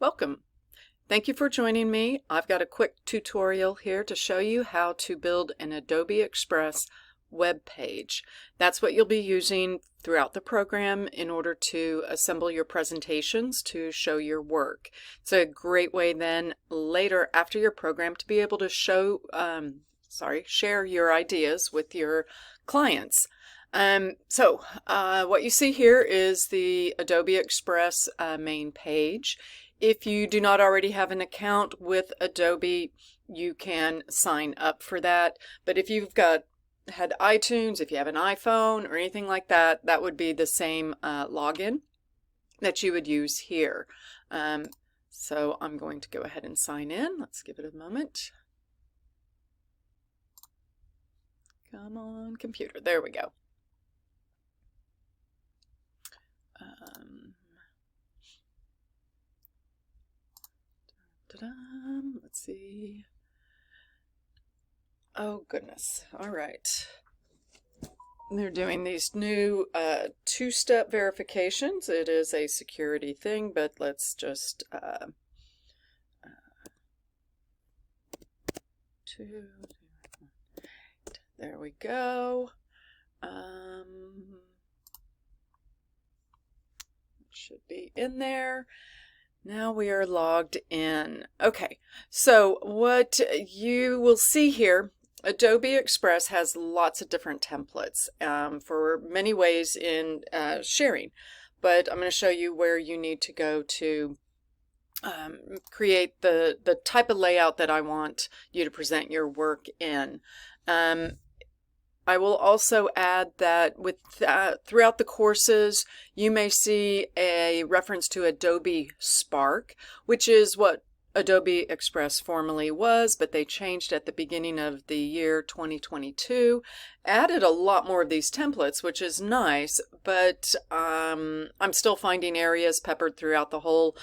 Welcome. Thank you for joining me. I've got a quick tutorial here to show you how to build an Adobe Express web page. That's what you'll be using throughout the program in order to assemble your presentations to show your work. It's a great way then later after your program to be able to share your ideas with your clients. What you see here is the Adobe Express main page. If you do not already have an account with Adobe, you can sign up for that. But if you've had iTunes, if you have an iPhone or anything like that, that would be the same login that you would use here. So I'm going to go ahead and sign in. Let's give it a moment. Come on, computer. There we go. Let's see. Oh, goodness. All right. They're doing these new two-step verifications. It is a security thing, but let's just there we go. Should be in there. Now we are logged in. Okay, so what you will see here, Adobe Express has lots of different templates for many ways in sharing, but I'm going to show you where you need to go to create the type of layout that I want you to present your work in. I will also add that throughout the courses, you may see a reference to Adobe Spark, which is what Adobe Express formerly was, but they changed at the beginning of the year 2022, added a lot more of these templates, which is nice, but I'm still finding areas peppered throughout the whole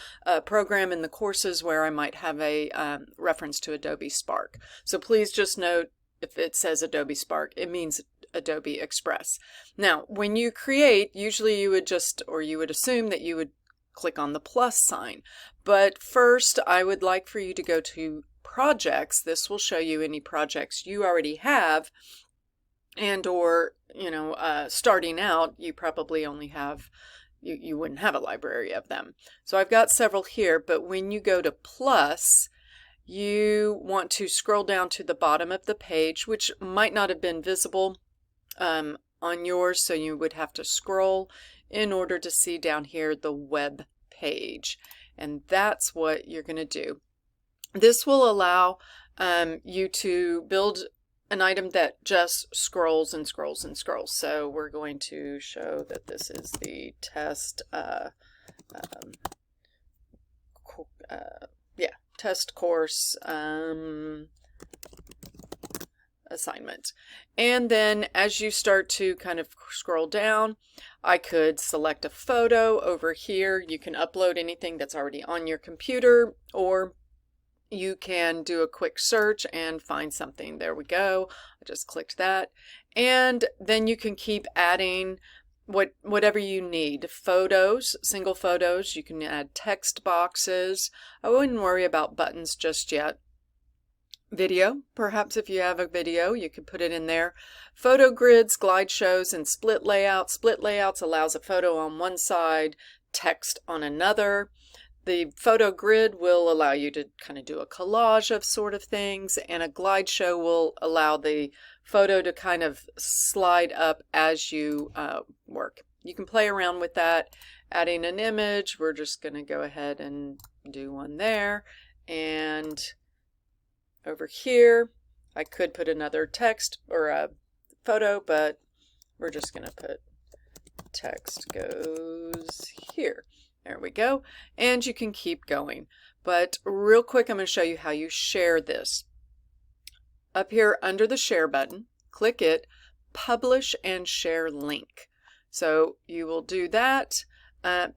program in the courses where I might have a reference to Adobe Spark. So please just note, if it says Adobe Spark, it means Adobe Express. Now, when you create, usually you would assume that you would click on the plus sign. But first, I would like for you to go to projects. This will show you any projects you already have, and or, starting out, you probably only have, you wouldn't have a library of them. So I've got several here, but when you go to plus, you want to scroll down to the bottom of the page, which might not have been visible on yours, so you would have to scroll in order to see down here the web page. And that's what you're going to do. This will allow you to build an item that just scrolls and scrolls and scrolls. So we're going to show that this is the test test course assignment. And then as you start to kind of scroll down, I could select a photo over here. You can upload anything that's already on your computer, or you can do a quick search and find something. There we go. I just clicked that. And then you can keep adding whatever you need. Photos, single photos, you can add text boxes. I wouldn't worry about buttons just yet. Video, perhaps if you have a video, you could put it in there. Photo grids, glide shows, and split layouts. Split layouts allows a photo on one side, text on another. The photo grid will allow you to kind of do a collage of sort of things, and a glide show will allow the photo to kind of slide up as you work. You can play around with that, adding an image. We're just going to go ahead and do one there. And over here, I could put another text or a photo, but we're just going to put text goes here. There we go. And you can keep going. But real quick, I'm going to show you how you share this. Up here under the share button, click it, publish and share link. So you will do that.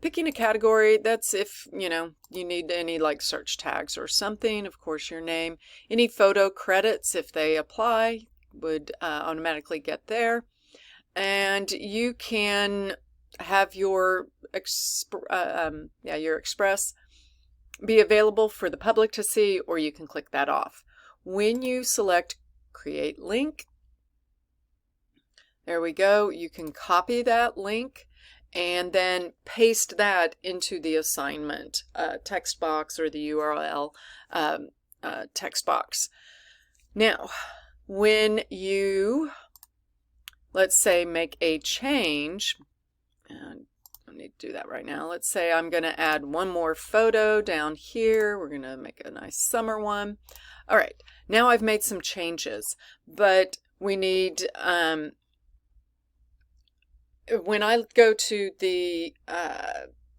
Picking a category, that's if you need any like search tags or something, of course your name. Any photo credits, if they apply, would automatically get there. And you can have your Express be available for the public to see, or you can click that off. When you select Create Link, there we go. You can copy that link and then paste that into the assignment text box or the URL text box. Now, when you, let's say, make a change, and I need to do that right now. Let's say I'm going to add one more photo down here. We're going to make a nice summer one. All right, now I've made some changes, but we need, when I go to the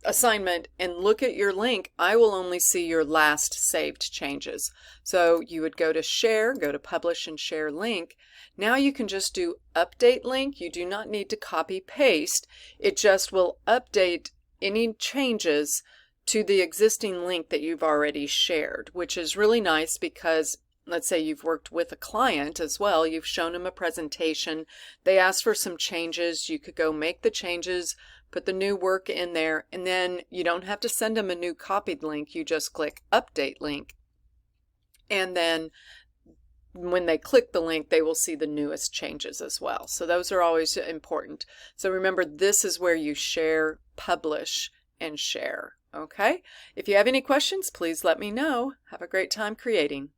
assignment and look at your link, I will only see your last saved changes. So you would go to Share, go to Publish and Share Link. Now you can just do Update Link. You do not need to copy paste. It just will update any changes to the existing link that you've already shared, which is really nice because let's say you've worked with a client as well, you've shown them a presentation, they asked for some changes, you could go make the changes, put the new work in there, and then you don't have to send them a new copied link, you just click Update Link. And then when they click the link, they will see the newest changes as well. So those are always important. So remember, this is where you share, publish, and share. Okay? If you have any questions, please let me know. Have a great time creating.